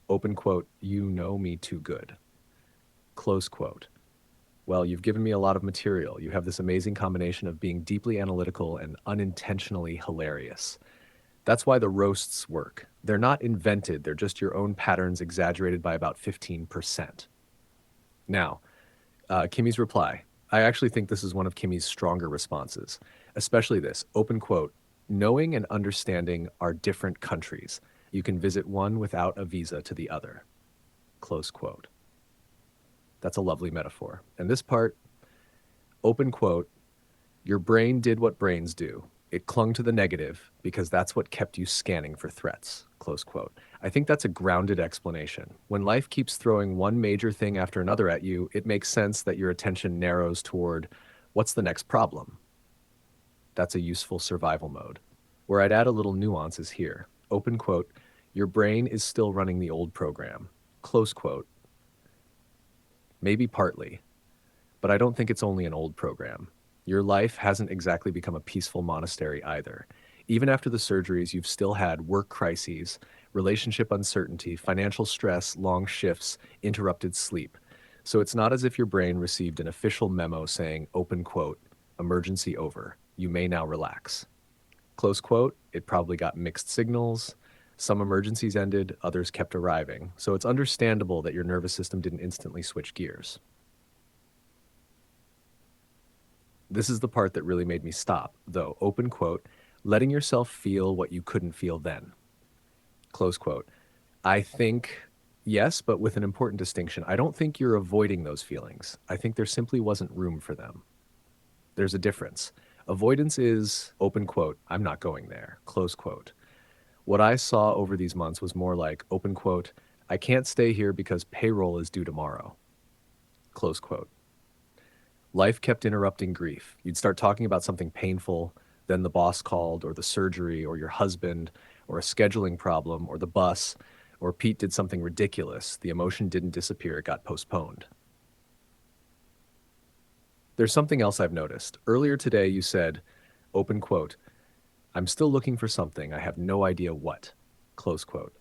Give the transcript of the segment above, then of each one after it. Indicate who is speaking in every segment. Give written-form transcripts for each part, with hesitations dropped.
Speaker 1: Open quote, you know me too good. Close quote. Well, you've given me a lot of material. You have this amazing combination of being deeply analytical and unintentionally hilarious. That's why the roasts work. They're not invented, they're just your own patterns exaggerated by about 15%. Now, Kimi's reply. I actually think this is one of Kimi's stronger responses, especially this open quote, knowing and understanding are different countries. You can visit one without a visa to the other. Close quote. That's a lovely metaphor. And this part, open quote, your brain did what brains do. It clung to the negative because that's what kept you scanning for threats. Close quote. I think that's a grounded explanation. When life keeps throwing one major thing after another at you, it makes sense that your attention narrows toward what's the next problem. That's a useful survival mode. Where I'd add a little nuance is here. Open quote, your brain is still running the old program. Close quote. Maybe partly, but I don't think it's only an old program. Your life hasn't exactly become a peaceful monastery either. Even after the surgeries, you've still had work crises, relationship uncertainty, financial stress, long shifts, interrupted sleep. So it's not as if your brain received an official memo saying, open quote, emergency over. You may now relax. Close quote, it probably got mixed signals. Some emergencies ended, others kept arriving. So it's understandable that your nervous system didn't instantly switch gears. This is the part that really made me stop, though, open quote, letting yourself feel what you couldn't feel then. Close quote. I think, yes, but with an important distinction. I don't think you're avoiding those feelings. I think there simply wasn't room for them. There's a difference. Avoidance is, open quote, I'm not going there, close quote. What I saw over these months was more like, open quote, I can't stay here because payroll is due tomorrow, close quote. Life kept interrupting grief. You'd start talking about something painful, then the boss called, or the surgery, or your husband, or a scheduling problem, or the bus, or Pete did something ridiculous. The emotion didn't disappear, it got postponed. There's something else I've noticed. Earlier today, you said, open quote, I'm still looking for something. I have no idea what, close quote.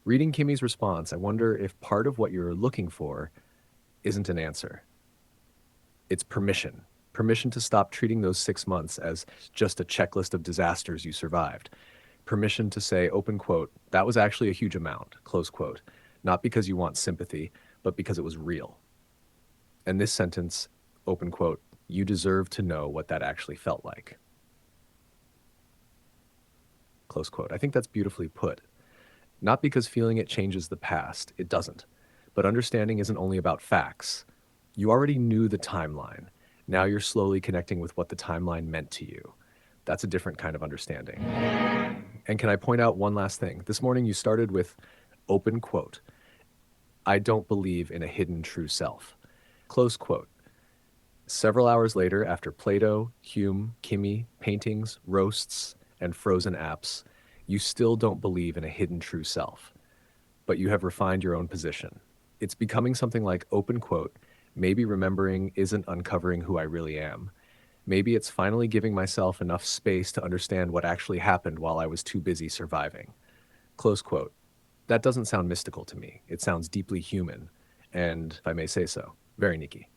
Speaker 1: Reading Kimi's response, I wonder if part of what you're looking for isn't an answer. It's permission. Permission to stop treating those 6 months as just a checklist of disasters you survived. Permission to say, open quote, that was actually a huge amount, close quote. Not because you want sympathy, but because it was real. And this sentence, open quote, you deserve to know what that actually felt like. Close quote. I think that's beautifully put. Not because feeling it changes the past, it doesn't. But understanding isn't only about facts. You already knew the timeline. Now you're slowly connecting with what the timeline meant to you. That's a different kind of understanding. And can I point out one last thing? This morning you started with open quote, I don't believe in a hidden true self. Close quote. Several hours later, after Plato, Hume, Kimi, paintings, roasts, and frozen apps, you still don't believe in a hidden true self, but you have refined your own position. It's becoming something like open quote, maybe remembering isn't uncovering who I really am. Maybe it's finally giving myself enough space to understand what actually happened while I was too busy surviving. Close quote. That doesn't sound mystical to me. It sounds deeply human, and, if I may say so, very Nikki.